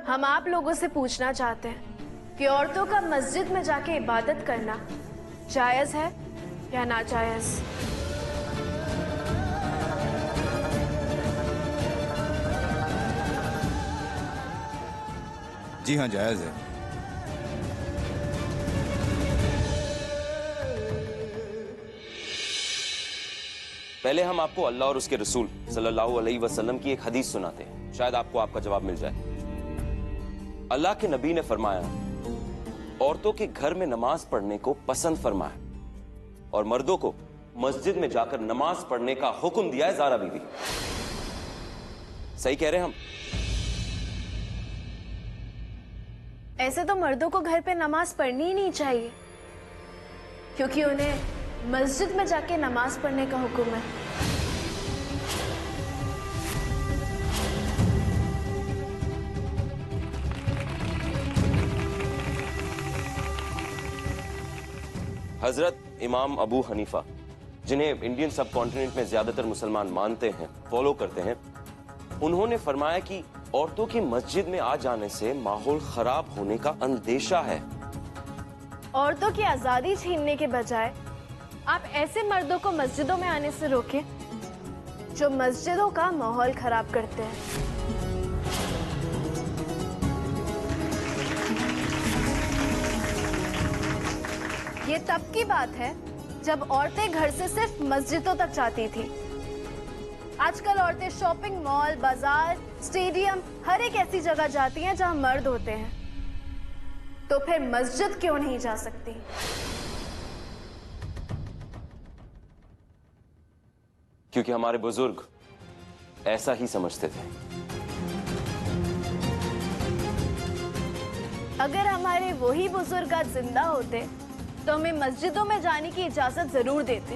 हम आप लोगों से पूछना चाहते हैं कि औरतों का मस्जिद में जाके इबादत करना जायज है या नाजायज? जी हाँ, जायज है। पहले हम आपको अल्लाह और उसके रसूल सल्लल्लाहु अलैहि वसल्लम की एक हदीस सुनाते हैं, शायद आपको आपका जवाब मिल जाए। अल्लाह के नबी ने फरमाया, औरतों के घर में नमाज पढ़ने को पसंद फरमाया और मर्दों को मस्जिद में जाकर नमाज पढ़ने का हुक्म दिया है। ज़ारा बीवी, सही कह रहे हैं हम? ऐसे तो मर्दों को घर पे नमाज पढ़नी ही नहीं चाहिए, क्योंकि उन्हें मस्जिद में जाके नमाज पढ़ने का हुक्म है। हजरत इमाम अबू हनीफा, जिन्हें इंडियन सब कॉन्टिनेंट में ज्यादातर मुसलमान मानते हैं, फॉलो करते हैं, उन्होंने फरमाया कि औरतों की मस्जिद में आ जाने से माहौल खराब होने का अंदेशा है। औरतों की आजादी छीनने के बजाय आप ऐसे मर्दों को मस्जिदों में आने से रोकें जो मस्जिदों का माहौल खराब करते हैं। ये तब की बात है जब औरतें घर से सिर्फ मस्जिदों तक जाती थी। आजकल औरतें शॉपिंग मॉल, बाजार, स्टेडियम, हर एक ऐसी जगह जाती हैं जहां मर्द होते हैं, तो फिर मस्जिद क्यों नहीं जा सकती? क्योंकि हमारे बुजुर्ग ऐसा ही समझते थे। अगर हमारे वही बुजुर्ग आज जिंदा होते तो हमें मस्जिदों में जाने की इजाजत जरूर देते,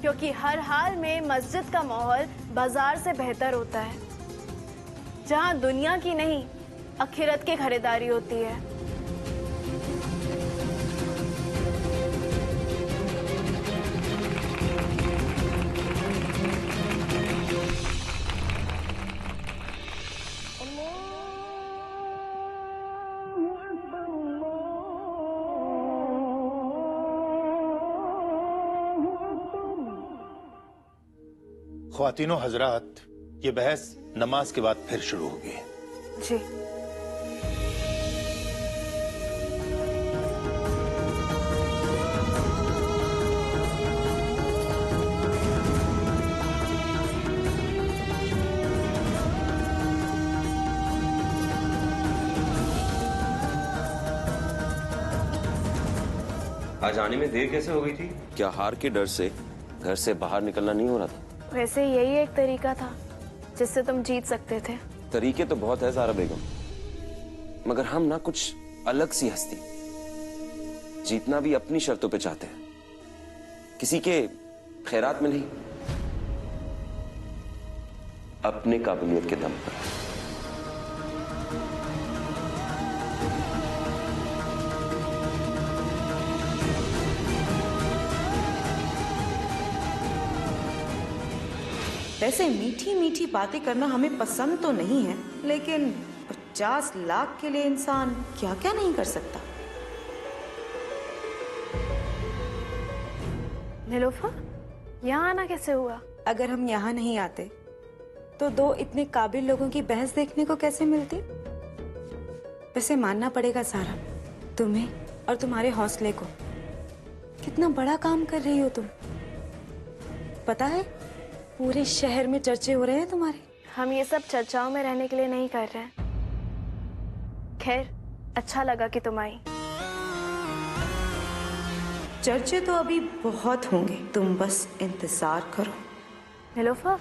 क्योंकि हर हाल में मस्जिद का माहौल बाजार से बेहतर होता है, जहां दुनिया की नहीं आखिरत की खरीदारी होती है। ख्वातीनो हजरात, ये बहस नमाज के बाद फिर शुरू होगी। जी। आज आने में देर कैसे हो गई थी? क्या हार के डर से घर से बाहर निकलना नहीं हो रहा था? वैसे यही एक तरीका था जिससे तुम जीत सकते थे। तरीके तो बहुत है ज़ारा बेगम, मगर हम ना कुछ अलग सी हस्ती, जीतना भी अपनी शर्तों पे चाहते हैं, किसी के खैरात में नहीं, अपने काबिलियत के दम पर। वैसे मीठी मीठी बातें करना हमें पसंद तो नहीं है, लेकिन 50 लाख के लिए इंसान क्या क्या नहीं कर सकता। नीलोफर, यहाँ आना कैसे हुआ? अगर हम यहाँ नहीं आते तो दो इतने काबिल लोगों की बहस देखने को कैसे मिलती। वैसे मानना पड़ेगा सारा, तुम्हें और तुम्हारे हौसले को। कितना बड़ा काम कर रही हो तुम, पता है पूरे शहर में चर्चे हो रहे हैं तुम्हारे। हम ये सब चर्चाओं में रहने के लिए नहीं कर रहे हैं। खैर, अच्छा लगा कि तुम आई। चर्चे तो अभी बहुत होंगे, तुम बस इंतजार करो। नीलोफर,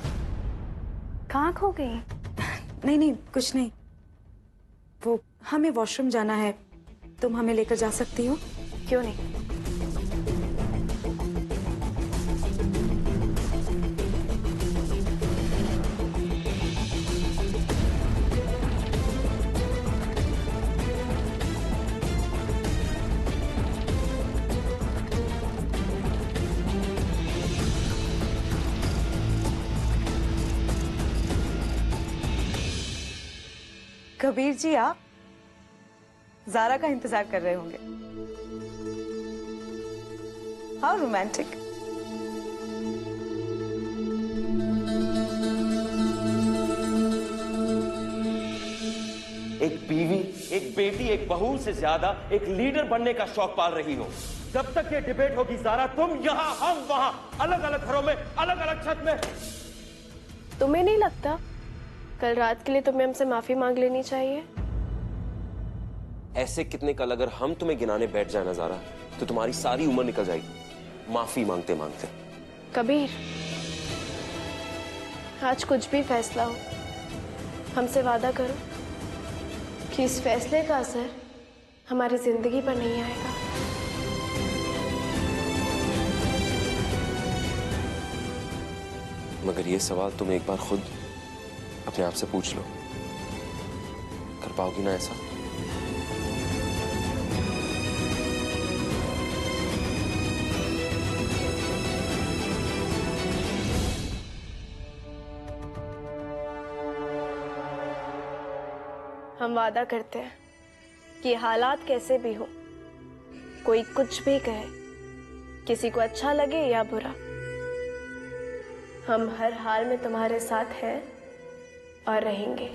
कहाँ खो गई? नहीं नहीं, कुछ नहीं। वो हमें वॉशरूम जाना है, तुम हमें लेकर जा सकती हो? क्यों नहीं। कबीर जी, आप ज़ारा का इंतजार कर रहे होंगे। How romantic. एक बीवी, एक बेटी, एक बहू से ज्यादा एक लीडर बनने का शौक पाल रही हो। जब तक ये डिबेट होगी ज़ारा, तुम यहाँ हम वहाँ, अलग अलग घरों में, अलग अलग छत में। तुम्हें नहीं लगता कल रात के लिए तुम्हें हमसे माफी मांग लेनी चाहिए? ऐसे कितने कल अगर हम तुम्हें गिनाने बैठ जाए ना ज़ारा, तो तुम्हारी सारी उम्र निकल जाएगी माफी मांगते मांगते। कबीर, आज कुछ भी फैसला हो, हमसे वादा करो कि इस फैसले का असर हमारी जिंदगी पर नहीं आएगा। मगर ये सवाल तुम एक बार खुद अपने आप से पूछ लो, कर पाओगी ना ऐसा? हम वादा करते हैं कि हालात कैसे भी हो, कोई कुछ भी कहे, किसी को अच्छा लगे या बुरा, हम हर हाल में तुम्हारे साथ हैं और रहेंगे।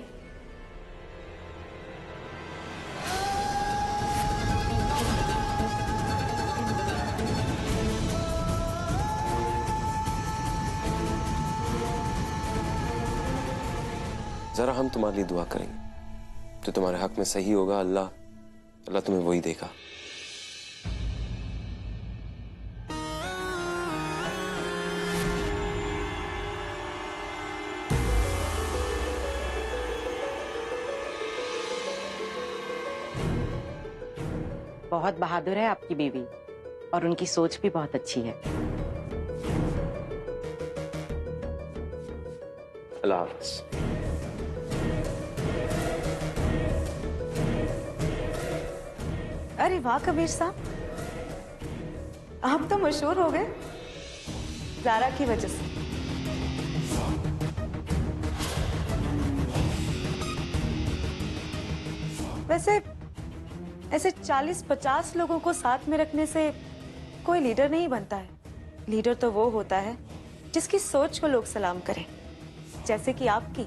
जरा हम तुम्हारे लिए दुआ करेंगे, तो तुम्हारे हक में सही होगा, अल्लाह तुम्हें वही देगा। बहुत बहादुर है आपकी बीवी, और उनकी सोच भी बहुत अच्छी है। अल्लाह हाफ़िज़। अरे वाह कबीर साहब, आप तो मशहूर हो गए ज़ारा की वजह से। वैसे ऐसे 40-50 लोगों को साथ में रखने से कोई लीडर नहीं बनता है। लीडर तो वो होता है जिसकी सोच को लोग सलाम करें, जैसे कि आपकी।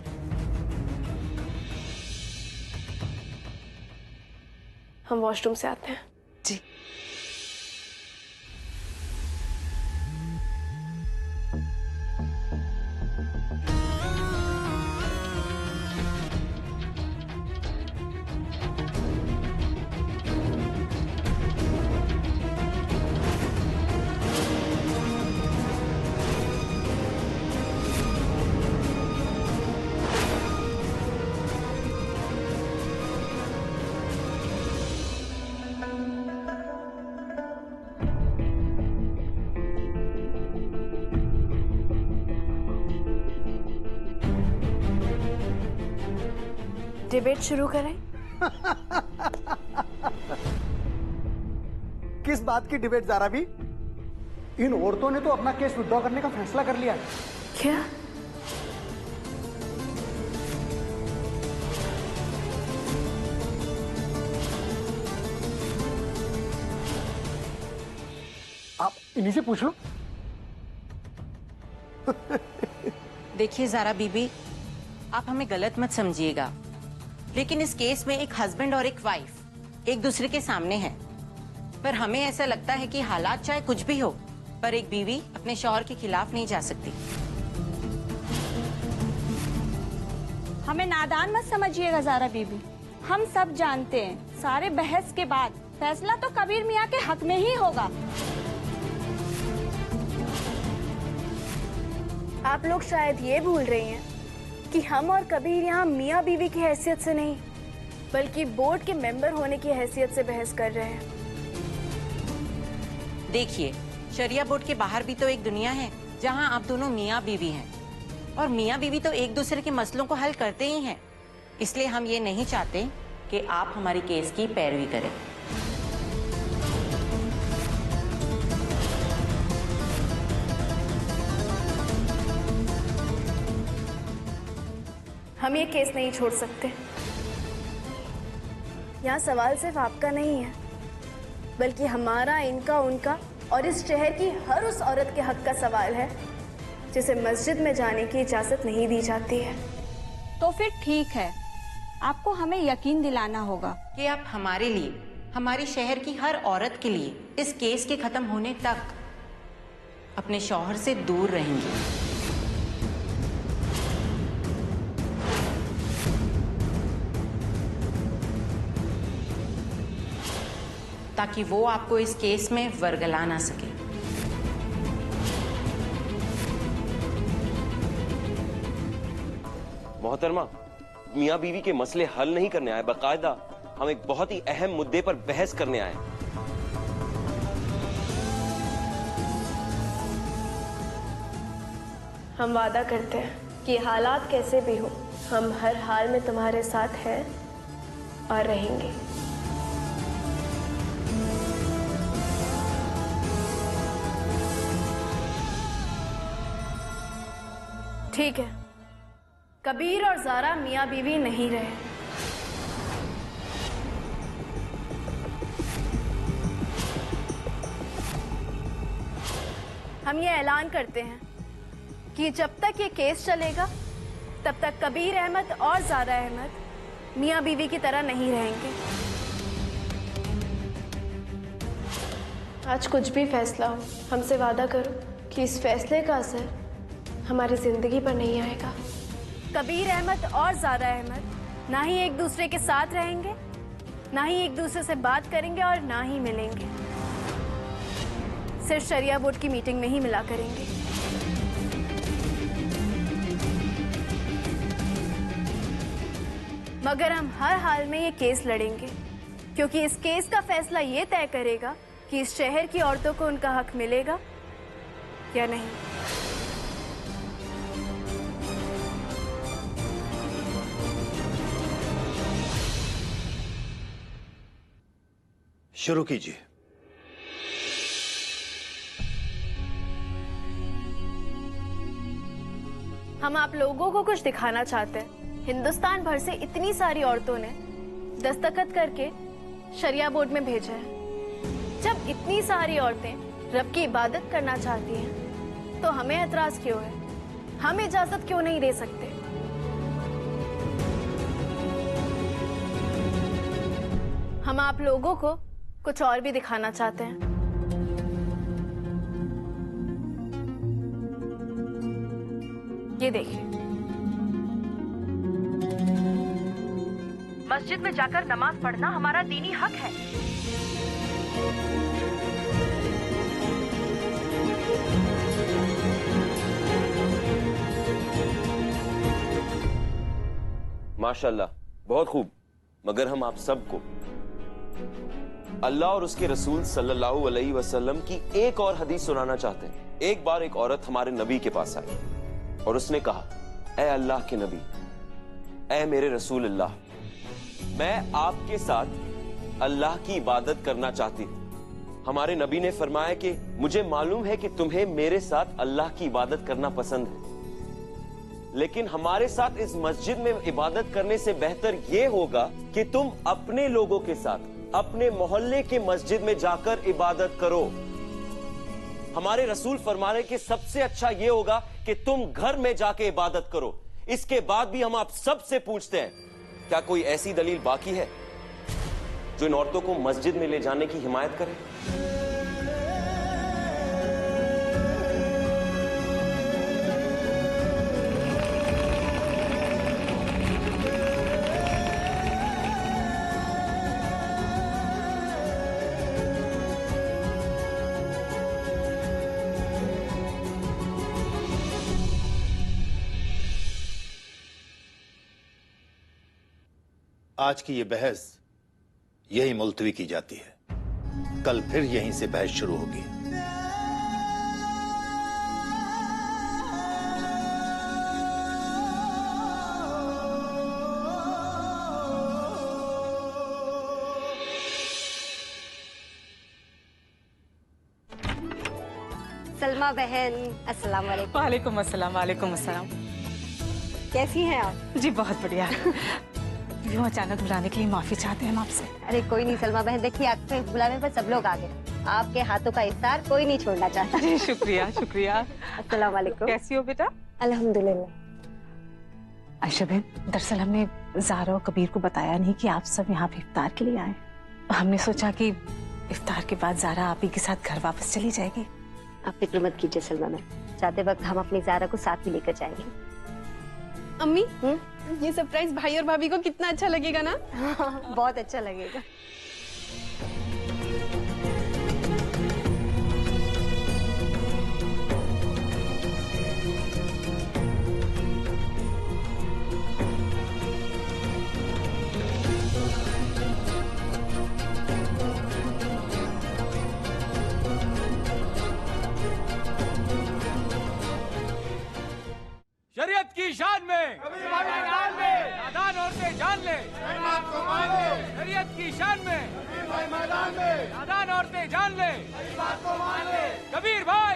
हम वॉशरूम से आते हैं। जी। डिबेट शुरू करें? किस बात की डिबेट ज़ारा भी? इन औरतों ने तो अपना केस विड्रॉ करने का फैसला कर लिया है। क्या? आप इन्हीं से पूछ लो। देखिए ज़ारा बीबी, आप हमें गलत मत समझिएगा, लेकिन इस केस में एक हस्बैंड और एक वाइफ एक दूसरे के सामने हैं। पर हमें ऐसा लगता है कि हालात चाहे कुछ भी हो, पर एक बीवी अपने शौहर के खिलाफ नहीं जा सकती। हमें नादान मत समझिएगा ज़ारा बीबी, हम सब जानते हैं सारे बहस के बाद फैसला तो कबीर मियाँ के हक में ही होगा। आप लोग शायद ये भूल रही हैं कि हम और कबीर यहाँ मियाँ बीवी की हैसियत से नहीं, बल्कि बोर्ड के मेंबर होने की हैसियत से बहस कर रहे हैं। देखिए, शरिया बोर्ड के बाहर भी तो एक दुनिया है जहां आप दोनों मियाँ बीवी हैं, और मियाँ बीवी तो एक दूसरे के मसलों को हल करते ही हैं। इसलिए हम ये नहीं चाहते कि आप हमारे केस की पैरवी करें। हम ये केस नहीं छोड़ सकते। यहाँ सवाल सिर्फ आपका नहीं है, बल्कि हमारा, इनका, उनका और इस शहर की हर उस औरत के हक का सवाल है जिसे मस्जिद में जाने की इजाजत नहीं दी जाती है। तो फिर ठीक है, आपको हमें यकीन दिलाना होगा कि आप हमारे लिए, हमारे शहर की हर औरत के लिए इस केस के खत्म होने तक अपने शौहर से दूर रहेंगे। ताकि वो आपको इस केस में वर्गला ना सके। मोहतरमा, मियाँ बीवी के मसले हल नहीं करने आए, बाकायदा हम एक बहुत ही अहम मुद्दे पर बहस करने आए। हम वादा करते हैं कि हालात कैसे भी हो, हम हर हाल में तुम्हारे साथ हैं और रहेंगे। ठीक है, कबीर और ज़ारा मियाँ बीवी नहीं रहे। हम ये ऐलान करते हैं कि जब तक ये केस चलेगा तब तक कबीर अहमद और ज़ारा अहमद मियाँ बीवी की तरह नहीं रहेंगे। आज कुछ भी फैसला हो, हमसे वादा करो कि इस फैसले का असर हमारी जिंदगी पर नहीं आएगा। कबीर अहमद और ज़ारा अहमद ना ही एक दूसरे के साथ रहेंगे, ना ही एक दूसरे से बात करेंगे और ना ही मिलेंगे। सिर्फ शरिया बोर्ड की मीटिंग में ही मिला करेंगे। मगर हम हर हाल में ये केस लड़ेंगे, क्योंकि इस केस का फैसला ये तय करेगा कि इस शहर की औरतों को उनका हक मिलेगा या नहीं। शुरू कीजिए। हम आप लोगों को कुछ दिखाना चाहते हैं। हिंदुस्तान भर से इतनी सारी औरतों ने दस्तखत करके शरिया बोर्ड में भेजा है। जब इतनी सारी औरतें रब की इबादत करना चाहती हैं, तो हमें एतराज क्यों है? हम इजाजत क्यों नहीं दे सकते? हम आप लोगों को कुछ और भी दिखाना चाहते हैं। ये देखिए, मस्जिद में जाकर नमाज पढ़ना हमारा दीनी हक है। माशाल्लाह, बहुत खूब। मगर हम आप सबको अल्लाह और उसके रसूल सल्लल्लाहु अलैहि वसल्लम की एक और हदीस सुनाना चाहते हैं। एक बार एक औरत हमारे नबी के पास आई और उसने कहा, ऐ अल्लाह के नबी, ऐ मेरे रसूल अल्लाह, मैं आपके साथ अल्लाह की इबादत करना चाहती हूँ। हमारे नबी ने फरमाया कि मुझे मालूम है कि तुम्हें मेरे साथ अल्लाह की इबादत करना पसंद है, लेकिन हमारे साथ इस मस्जिद में इबादत करने से बेहतर यह होगा कि तुम अपने लोगों के साथ अपने मोहल्ले के मस्जिद में जाकर इबादत करो। हमारे रसूल फरमा रहे कि सबसे अच्छा यह होगा कि तुम घर में जाके इबादत करो। इसके बाद भी हम आप सबसे पूछते हैं, क्या कोई ऐसी दलील बाकी है जो इन औरतों को मस्जिद में ले जाने की हिमायत करे? आज की ये बहस यही मुलतवी की जाती है। कल फिर यहीं से बहस शुरू होगी। सलमा बहन, अस्सलाम वालेकुम। वालेकुम अस्सलाम। वालेकुम अस्सलाम। कैसी हैं आप? जी बहुत बढ़िया। यूँ अचानक बुलाने के लिए माफी चाहते हैं हम आपसे। अरे कोई नहीं सलमा बहन, देखिए आपके बुलावे पर सब लोग आ गए। आपके हाथों का इफ्तार कोई नहीं छोड़ना चाहता। जी शुक्रिया शुक्रिया। अस्सलाम वालेकुम। कैसी हो बेटा? अल्हम्दुलिल्लाह। आयशा बहन, दरअसल हमने ज़ारा और कबीर को बताया नहीं कि आप सब यहाँ पे इफ्तार के लिए आए। हमने सोचा कि इफ्तार के बाद ज़ारा आप ही के साथ घर वापस चली जाएगी। आप फिक्र मत कीजिए सलमा बहन, जाते वक्त हम अपनी ज़ारा को साथ ही लेकर जाएंगे। अम्मी, ये सरप्राइज भाई और भाभी को कितना अच्छा लगेगा ना? बहुत अच्छा लगेगा। शरीयत की शान में नादान औरतें जान ले, शरीयत की शान में नादान औरतें जान ले, कबीर भाई,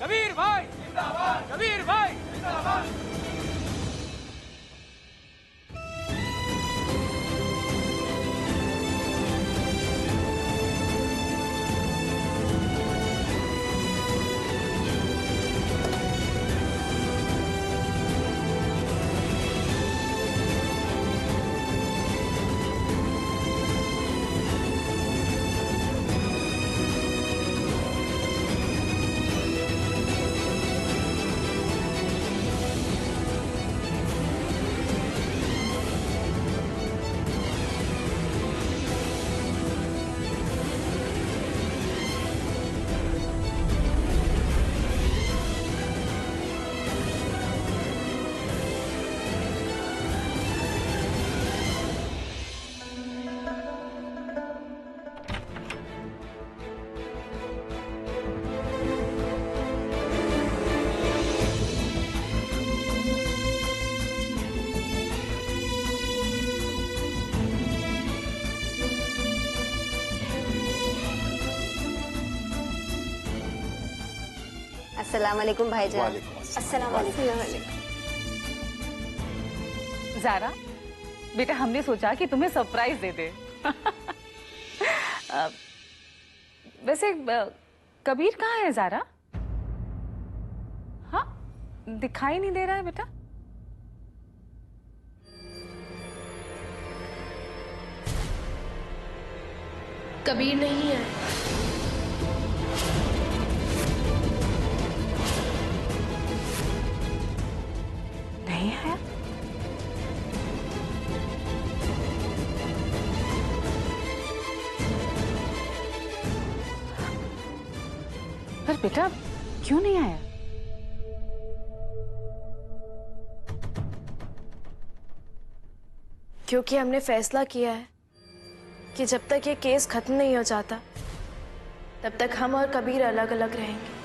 कबीर भाई, कबीर भाई। अस्सलाम वालेकुम भाईजान। अस्सलाम वालेकुम। ज़ारा बेटा, हमने सोचा कि तुम्हें सरप्राइज दे दे। वैसे कबीर कहाँ है ज़ारा? हाँ, दिखाई नहीं दे रहा है बेटा। कबीर नहीं है। नहीं है? पर बेटा क्यों नहीं आया? क्योंकि हमने फैसला किया है कि जब तक ये केस खत्म नहीं हो जाता तब तक हम और कबीर अलग अलग रहेंगे।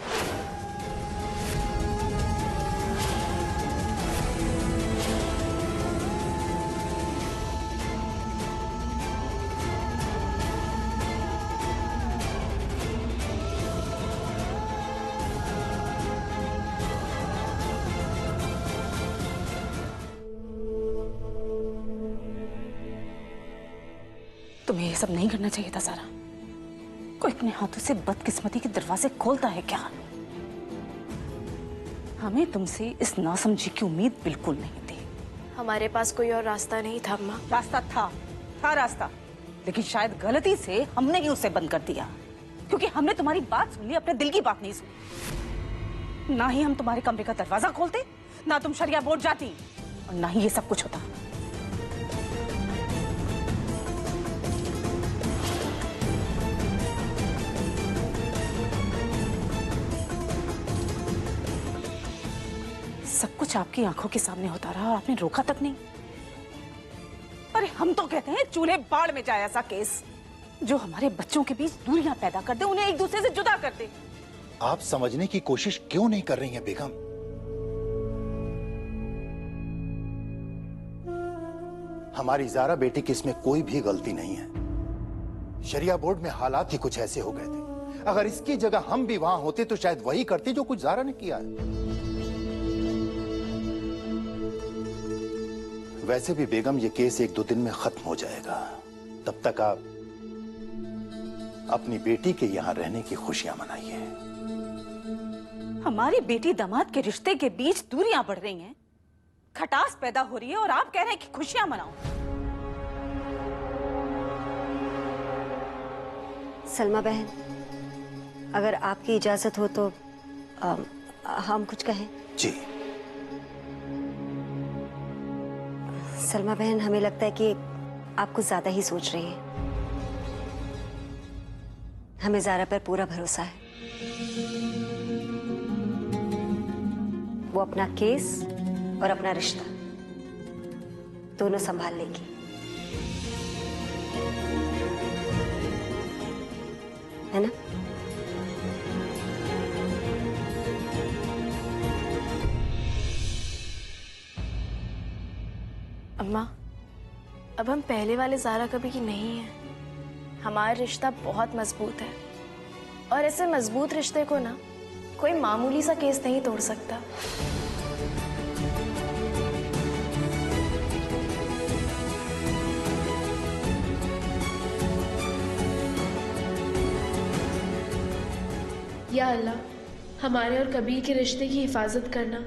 तुम्हें ये सब नहीं करना चाहिए था ज़ारा। कोई अपने हाथों से बदकिस्मती के दरवाजे खोलता है क्या? हमें तुमसे इस नासमझी की उम्मीद बिल्कुल नहीं थी। हमारे पास कोई और रास्ता नहीं था अम्मा। रास्ता था रास्ता, लेकिन शायद गलती से हमने ही उसे बंद कर दिया, क्योंकि हमने तुम्हारी बात सुन ली, अपने दिल की बात नहीं सुनी। ना ही हम तुम्हारे कमरे का दरवाजा खोलते, ना तुम शरिया बोर्ड जाती, और ना ही ये सब कुछ होता। सब कुछ आपकी आंखों के सामने होता रहा और आपने रोका तक नहीं। अरे हम तो कहते हैं चूल्हे बाढ़ में जाए ऐसा केस जो हमारे बच्चों के बीच दूरियां पैदा कर दे, उन्हें एक दूसरे से जुदा कर दे। आप समझने की कोशिश क्यों नहीं कर रही हैं बेगम? हमारी ज़ारा बेटी की इसमें कोई भी गलती नहीं है। शरिया बोर्ड में हालात ही कुछ ऐसे हो गए थे। अगर इसकी जगह हम भी वहां होते तो शायद वही करते जो कुछ ज़ारा ने किया है। वैसे भी बेगम ये केस 1-2 दिन में खत्म हो जाएगा। तब तक आप अपनी बेटी के यहाँ रहने की खुशियां मनाइए। हमारी बेटी दामाद के रिश्ते के बीच दूरियां बढ़ रही हैं, खटास पैदा हो रही है और आप कह रहे हैं कि खुशियां मनाओ। सलमा बहन, अगर आपकी इजाजत हो तो हम कुछ कहें। जी। सलमा बहन, हमें लगता है कि आप कुछ ज्यादा ही सोच रही हैं। हमें ज़ारा पर पूरा भरोसा है, वो अपना केस और अपना रिश्ता दोनों संभाल लेगी। है ना? अम्मा, अब हम पहले वाले ज़ारा कभी की नहीं है। हमारा रिश्ता बहुत मजबूत है और ऐसे मजबूत रिश्ते को ना कोई मामूली सा केस नहीं तोड़ सकता। या अल्लाह, हमारे और कबीर के रिश्ते की हिफाजत करना